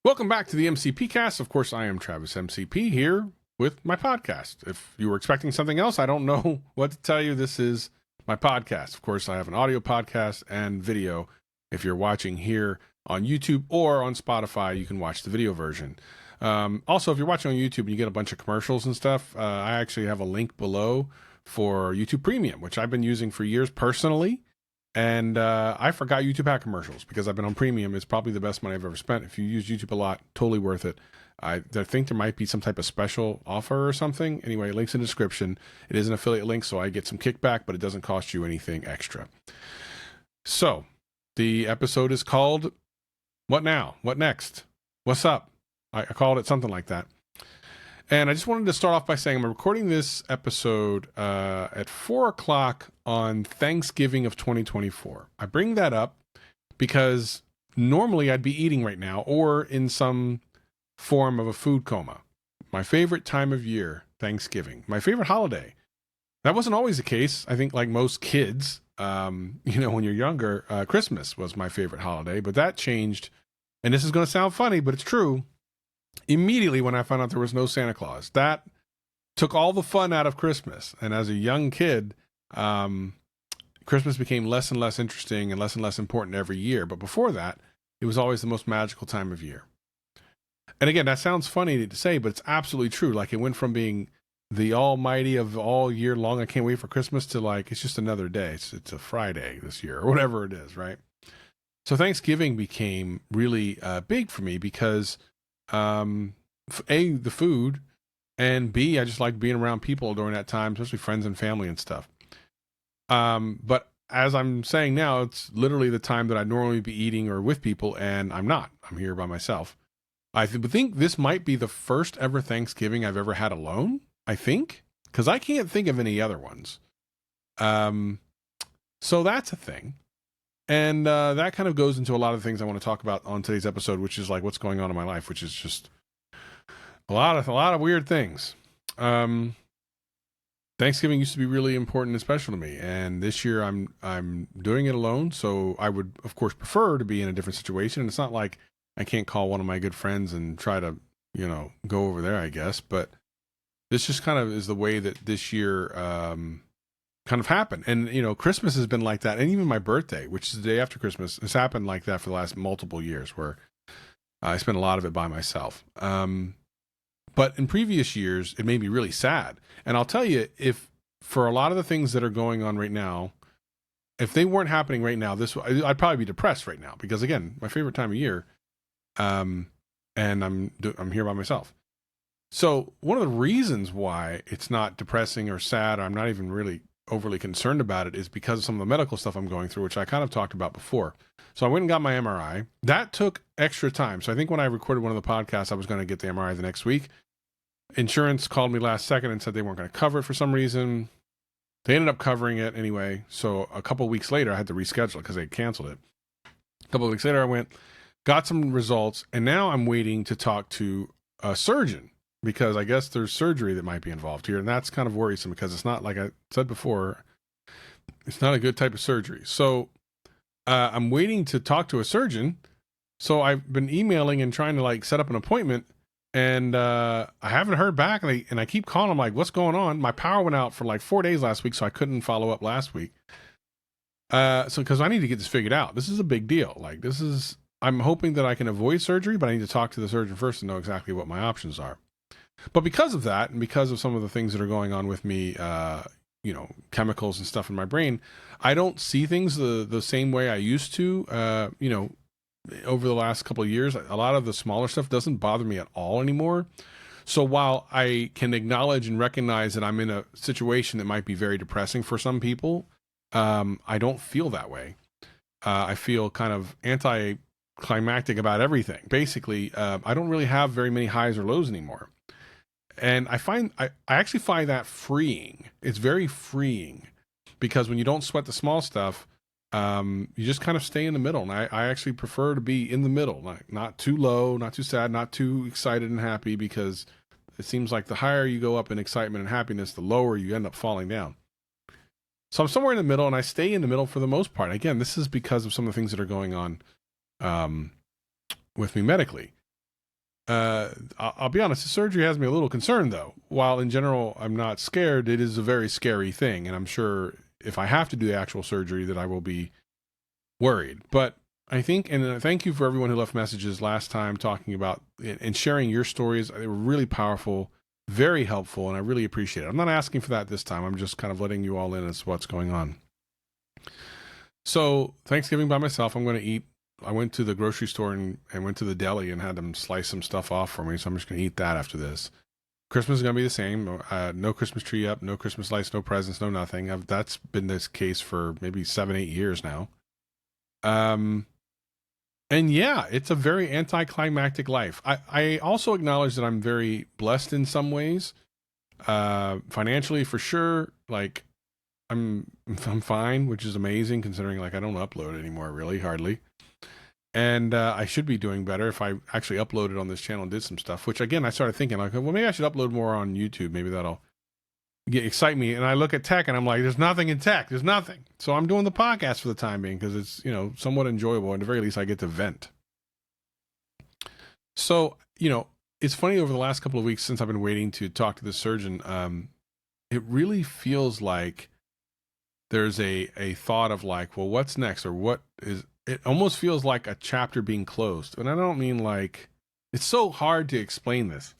Welcome back to the MCP cast. Of course, I am Travis MCP here with my podcast. If you were expecting something else, I don't know what to tell you. This is my podcast. Of course, I have an audio podcast and video. If you're watching here on YouTube or on Spotify, you can watch the video version. Also, if you're watching on YouTube and you get a bunch of commercials and stuff, I actually have a link below for YouTube Premium, which I've been using for years personally. And I forgot YouTube had commercials because I've been on Premium. It's probably the best money I've ever spent. If you use YouTube a lot, totally worth it. I think there might be some type of special offer or something. Anyway, links in the description. It is an affiliate link, so I get some kickback, but it doesn't cost you anything extra. So, the episode is called What Now? What Next? What's Up? I called it something like that. And I just wanted to start off by saying I'm recording this episode at 4 o'clock on Thanksgiving of 2024. I bring that up because normally I'd be eating right now or in some form of a food coma. My favorite time of year, Thanksgiving. My favorite holiday. That wasn't always the case. I think like most kids, when you're younger, Christmas was my favorite holiday. But that changed. And this is going to sound funny, but it's true. Immediately when I found out there was no Santa Claus, that took all the fun out of Christmas. And as a young kid, Christmas became less and less interesting and less important every year. But before that, it was always the most magical time of year. And again, that sounds funny to say, but it's absolutely true. Like it went from being the almighty of all year long, I can't wait for Christmas, to like, it's just another day. It's a Friday this year or whatever it is, right? So Thanksgiving became really big for me because A, the food, and B, I just like being around people during that time, especially friends and family and stuff. But as I'm saying now, it's literally the time that I'd normally be eating or with people, and I'm not. I'm here by myself. I think this might be the first ever Thanksgiving I've ever had alone, I think, because I can't think of any other ones. So that's a thing. And that kind of goes into a lot of things I want to talk about on today's episode, which is like what's going on in my life, which is just a lot of weird things. Thanksgiving used to be really important and special to me, and this year I'm doing it alone. So I would, of course, prefer to be in a different situation. And it's not like I can't call one of my good friends and try to, go over there, I guess. But this just kind of is the way that this year kind of happened. And Christmas has been like that, and even my birthday, which is the day after Christmas, has happened like that for the last multiple years, where I spent a lot of it by myself. But in previous years it made me really sad, and I'll tell you, if for a lot of the things that are going on right now, if they weren't happening right now, I'd probably be depressed right now, because again, my favorite time of year, and I'm here by myself. So one of the reasons why it's not depressing or sad, or I'm not even really overly concerned about it, is because of some of the medical stuff I'm going through, which I kind of talked about before. So I went and got my MRI. That took extra time. So I think when I recorded one of the podcasts, I was going to get the MRI the next week. Insurance called me last second and said they weren't going to cover it for some reason. They ended up covering it anyway. So a couple of weeks later, I had to reschedule it because they canceled it. A couple of weeks later, I went, got some results, and now I'm waiting to talk to a surgeon, because I guess there's surgery that might be involved here. And that's kind of worrisome, because it's not, like I said before, it's not a good type of surgery. So I'm waiting to talk to a surgeon. So I've been emailing and trying to like set up an appointment, and I haven't heard back. And I keep calling them like, what's going on? My power went out for like 4 days last week, so I couldn't follow up last week. So because I need to get this figured out. This is a big deal. Like I'm hoping that I can avoid surgery, but I need to talk to the surgeon first to know exactly what my options are. But because of that, and because of some of the things that are going on with me, chemicals and stuff in my brain, I don't see things the same way I used to. Over the last couple of years, a lot of the smaller stuff doesn't bother me at all anymore. So while I can acknowledge and recognize that I'm in a situation that might be very depressing for some people, I don't feel that way. I feel kind of anticlimactic about everything. Basically, I don't really have very many highs or lows anymore. And I actually find that freeing. It's very freeing, because when you don't sweat the small stuff, you just kind of stay in the middle. And I actually prefer to be in the middle, like not too low, not too sad, not too excited and happy, because it seems like the higher you go up in excitement and happiness, the lower you end up falling down. So I'm somewhere in the middle, and I stay in the middle for the most part. Again, this is because of some of the things that are going on with me medically. I'll be honest, the surgery has me a little concerned, though. While in general I'm not scared, it is a very scary thing, and I'm sure if I have to do the actual surgery, that I will be worried. But I think, and thank you for everyone who left messages last time talking about and sharing your stories. They were really powerful, very helpful, and I really appreciate it. I'm not asking for that this time. I'm just kind of letting you all in as to what's going on. So Thanksgiving by myself, I'm going to eat. I went to the grocery store and went to the deli and had them slice some stuff off for me. So I'm just going to eat that after this. Christmas is going to be the same. No Christmas tree up, no Christmas lights, no presents, no nothing. That's been this case for maybe 7-8 years now. And yeah, it's a very anticlimactic life. I also acknowledge that I'm very blessed in some ways. Financially, for sure. Like, I'm fine, which is amazing considering like I don't upload anymore, really, hardly. And I should be doing better if I actually uploaded on this channel and did some stuff, which again, I started thinking like, well, maybe I should upload more on YouTube. Maybe that'll excite me. And I look at tech and I'm like, there's nothing in tech. There's nothing. So I'm doing the podcast for the time being because it's, somewhat enjoyable. At the very least, I get to vent. So, it's funny, over the last couple of weeks since I've been waiting to talk to the surgeon, it really feels like there's a thought of like, well, what's next? Or what is, it almost feels like a chapter being closed. And I don't mean like, it's so hard to explain this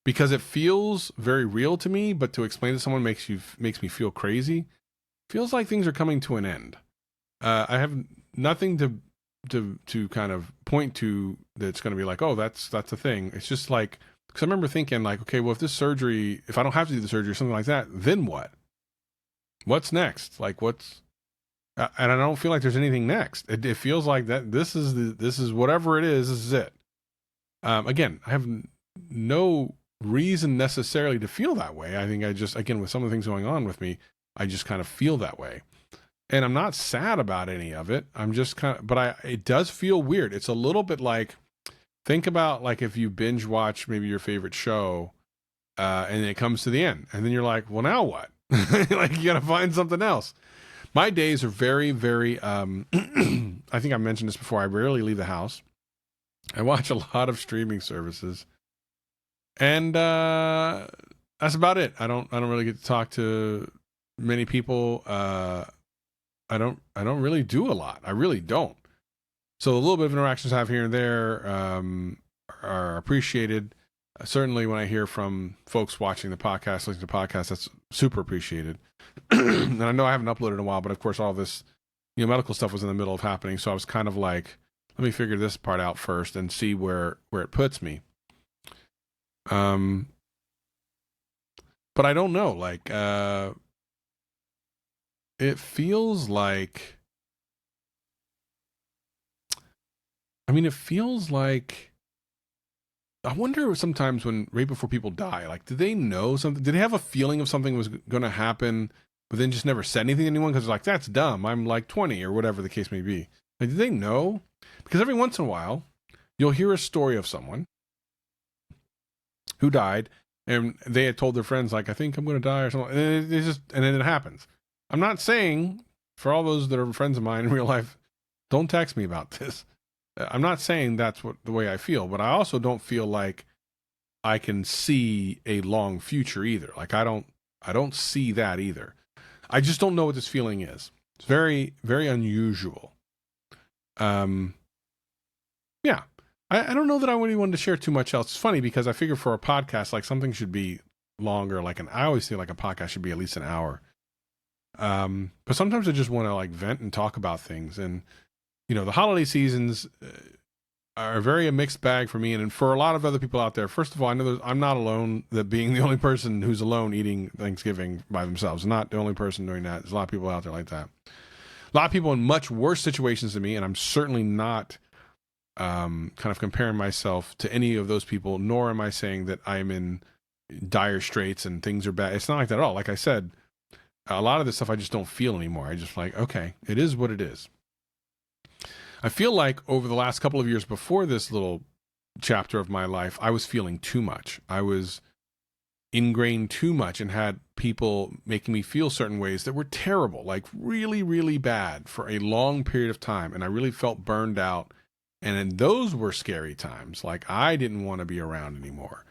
because it feels very real to me, but to explain to someone makes me feel crazy. Feels like things are coming to an end. I have nothing to kind of point to that's going to be like, oh, that's a thing. It's just like, because I remember thinking like, okay, well, if I don't have to do the surgery or something like that, then what? What's next? Like, and I don't feel like there's anything next. It feels like that this is whatever it is. This is it. Again, I have no reason necessarily to feel that way. I think I just, again, with some of the things going on with me, I just kind of feel that way. And I'm not sad about any of it. I'm just but it does feel weird. It's a little bit like, think about like if you binge watch maybe your favorite show, and it comes to the end, and then you're like, well, now what? Like, you got to find something else. My days are very, very, I think I mentioned this before. I rarely leave the house. I watch a lot of streaming services, and that's about it. I don't really get to talk to many people. I don't really do a lot. I really don't. So a little bit of interactions I have here and there are appreciated. Certainly when I hear from folks watching the podcast, listening to podcasts, that's super appreciated. And I know I haven't uploaded in a while, but of course all this, medical stuff was in the middle of happening. So I was kind of like, let me figure this part out first and see where it puts me. But I don't know, like, it feels like, I wonder sometimes when, right before people die, like, did they know something? Did they have a feeling of something was going to happen, but then just never said anything to anyone? Because like, that's dumb. I'm like 20 or whatever the case may be. Like, did they know? Because every once in a while, you'll hear a story of someone who died and they had told their friends, like, I think I'm going to die or something. And then it happens. I'm not saying, for all those that are friends of mine in real life, don't text me about this. I'm not saying that's the way I feel, but I also don't feel like I can see a long future either. Like, I don't see that either. I just don't know what this feeling is. It's very, very unusual. Yeah. I don't know that I really wanted to share too much else. It's funny because I figure for a podcast, like, something should be longer. I always feel like a podcast should be at least an hour. But sometimes I just want to like vent and talk about things. And, the holiday seasons are very a mixed bag for me and for a lot of other people out there. First of all, I know I'm not alone, that being the only person who's alone eating Thanksgiving by themselves. I'm not the only person doing that. There's a lot of people out there like that. A lot of people in much worse situations than me. And I'm certainly not kind of comparing myself to any of those people, nor am I saying that I'm in dire straits and things are bad. It's not like that at all. Like I said, a lot of this stuff I just don't feel anymore. I just like, okay, it is what it is. I feel like over the last couple of years before this little chapter of my life, I was feeling too much. I was ingrained too much and had people making me feel certain ways that were terrible, like really, really bad for a long period of time. And I really felt burned out And those were scary times. Like I didn't want to be around anymore.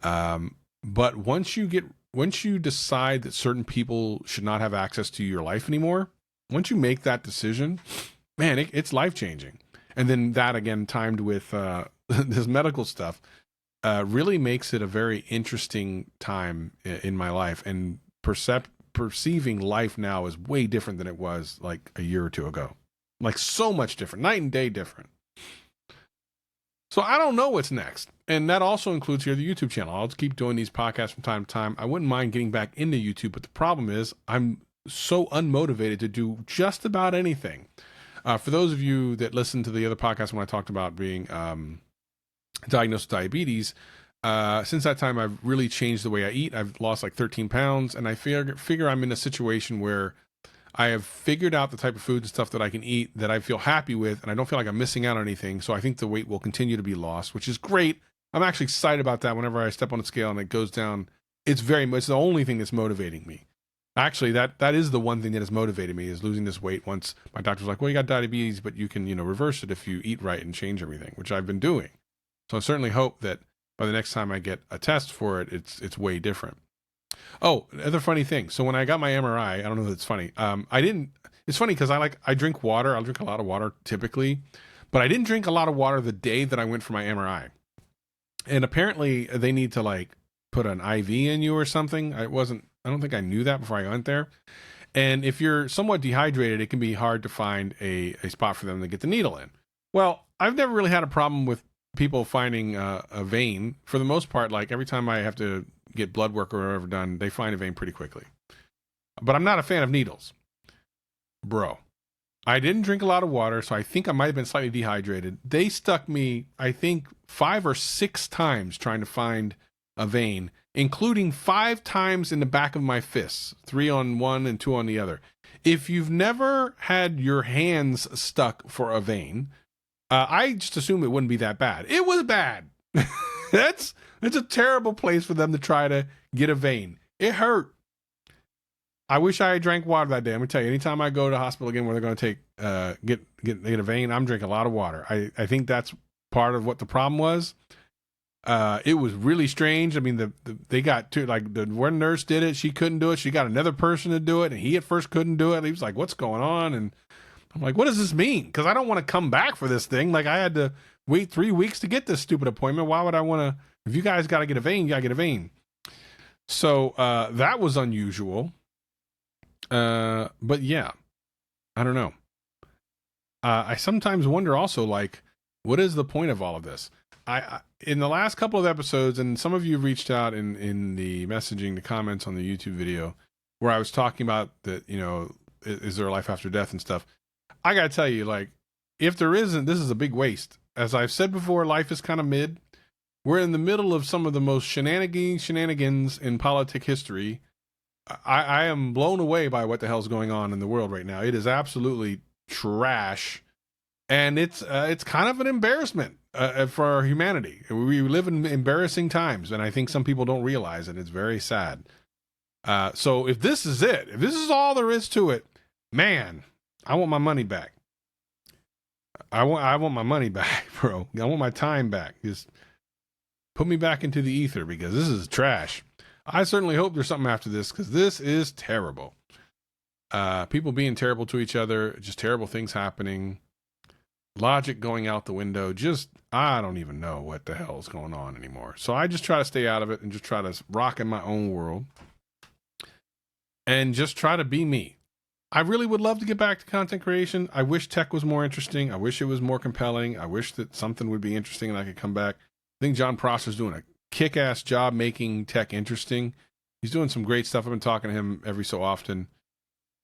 But once you decide that certain people should not have access to your life anymore, once you make that decision, man, it's life changing. And then that again, timed with this medical stuff, really makes it a very interesting time in my life. And perceiving life now is way different than it was like a year or two ago. Like so much different, night and day different. So I don't know what's next. And that also includes here the YouTube channel. I'll keep doing these podcasts from time to time. I wouldn't mind getting back into YouTube, but the problem is I'm so unmotivated to do just about anything. For those of you that listened to the other podcast when I talked about being diagnosed with diabetes, since that time I've really changed the way I eat. I've lost like 13 pounds, and I figure I'm in a situation where I have figured out the type of food and stuff that I can eat that I feel happy with, and I don't feel like I'm missing out on anything. So I think the weight will continue to be lost, which is great. I'm actually excited about that. Whenever I step on a scale and it goes down, it's the only thing that's motivating me. Actually, that is the one thing that has motivated me, is losing this weight. Once my doctor was like, well, you got diabetes, but you can, reverse it if you eat right and change everything, which I've been doing. So I certainly hope that by the next time I get a test for it, it's way different. Oh, another funny thing. So when I got my MRI, I don't know if it's funny. It's funny because I drink water. I'll drink a lot of water typically, but I didn't drink a lot of water the day that I went for my MRI. And apparently they need to like put an IV in you or something. I don't think I knew that before I went there. And if you're somewhat dehydrated, it can be hard to find a spot for them to get the needle in. Well, I've never really had a problem with people finding a vein. For the most part, like every time I have to get blood work or whatever done, they find a vein pretty quickly. But I'm not a fan of needles. Bro, I didn't drink a lot of water, so I think I might have been slightly dehydrated. They stuck me, I think, 5 or 6 times trying to find a vein, including 5 times in the back of my fists, 3 on one and 2 on the other. If you've never had your hands stuck for a vein, I just assume it wouldn't be that bad. It was bad. It's a terrible place for them to try to get a vein. It hurt. I wish I had drank water that day. I'm gonna tell you, anytime I go to the hospital again where they're gonna take get a vein, I'm drinking a lot of water. I think that's part of what the problem was. It was really strange. I mean, they got to like the one nurse did it. She couldn't do it. She got another person to do it, and he at first couldn't do it. He was like, "What's going on?" And I'm like, "What does this mean?" Because I don't want to come back for this thing. Like I had to wait 3 weeks to get this stupid appointment. Why would I want to? If you guys got to get a vein, you got to get a vein. So that was unusual. But yeah, I don't know. I sometimes wonder also, like, what is the point of all of this? I in the last couple of episodes, and some of you reached out in the messaging, the comments on the YouTube video, where I was talking about that, is there a life after death and stuff? I gotta tell you, like, if there isn't, this is a big waste. As I've said before, life is kind of mid. We're in the middle of some of the most shenanigans in politic history. I am blown away by what the hell's going on in the world right now. It is absolutely trash, and it's kind of an embarrassment for humanity. We live in embarrassing times, and I think some people don't realize it. It's very sad. So if this is it, if this is all there is to it, man, I want my money back. I want my money back, bro. I want my time back. Just put me back into the ether, because this is trash. I certainly hope there's something after this, because this is terrible. People being terrible to each other, just terrible things happening, logic going out the window. Just, I don't even know what the hell is going on anymore. So I just try to stay out of it and just try to rock in my own world and just try to be me. I really would love to get back to content creation. I wish tech was more interesting. I wish it was more compelling. I wish that something would be interesting and I could come back. I think John Prosser's doing a kick-ass job making tech interesting. He's doing some great stuff. I've been talking to him every so often,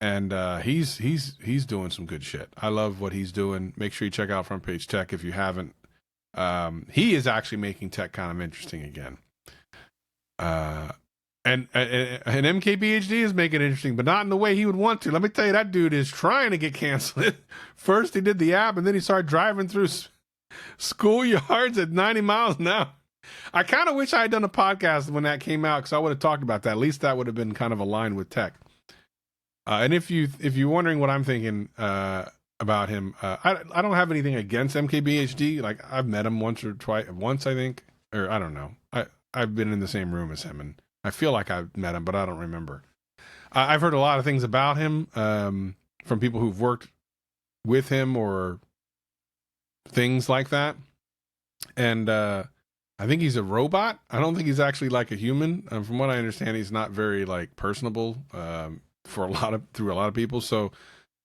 and he's doing some good shit. I love what he's doing. Make sure you check out Front Page Tech if you haven't. He is actually making tech kind of interesting again. And MKBHD is making it interesting, but not in the way he would want to. Let me tell you, that dude is trying to get canceled. First he did the app, and then he started driving through schoolyards at 90 miles an hour. I kind of wish I had done a podcast when that came out, because I would have talked about that. At least that would have been kind of aligned with tech. And if you're wondering what I'm thinking, about him. I don't have anything against MKBHD. Like I've met him once or twice, once I think, or I don't know. I've been in the same room as him, and I feel like I've met him, but I don't remember. I've heard a lot of things about him from people who've worked with him or things like that, and I think he's a robot. I don't think he's actually like a human. From what I understand, he's not very like personable through a lot of people. So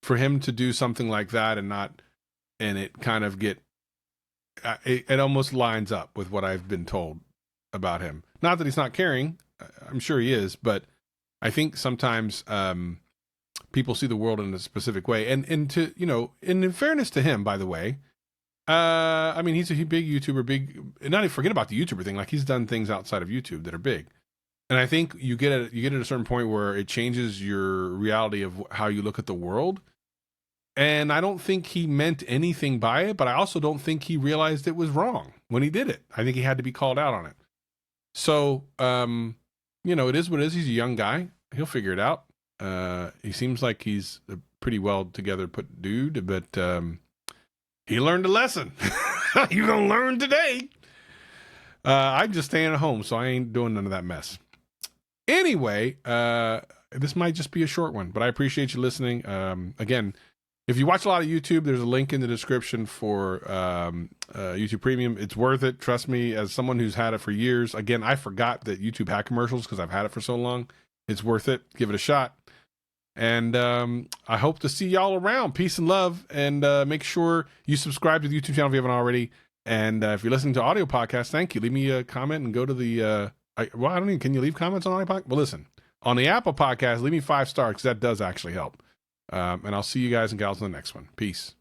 for him to do something like that and it kind of get it almost lines up with what I've been told about him. Not that he's not caring. I'm sure he is, but I think sometimes people see the world in a specific way. And to, you know, and in fairness to him, by the way, I mean, he's a big YouTuber, and not even forget about the YouTuber thing. Like he's done things outside of YouTube that are big. And I think you get at a certain point where it changes your reality of how you look at the world. And I don't think he meant anything by it, but I also don't think he realized it was wrong when he did it. I think he had to be called out on it. So, you know, it is what it is. He's a young guy. He'll figure it out. He seems like he's a pretty well together put dude, but he learned a lesson. You're going to learn today. I'm just staying at home, so I ain't doing none of that mess. Anyway, this might just be a short one, but I appreciate you listening. Again, if you watch a lot of YouTube, there's a link in the description for YouTube Premium. It's worth it. Trust me, as someone who's had it for years. Again, I forgot that YouTube had commercials because I've had it for so long. It's worth it. Give it a shot. And I hope to see y'all around. Peace and love. And make sure you subscribe to the YouTube channel if you haven't already. And if you're listening to audio podcasts, thank you. Leave me a comment and go to the... I don't even... Can you leave comments on audio podcast? Well, listen. On the Apple podcast, leave me 5 stars because that does actually help. And I'll see you guys and gals in the next one. Peace.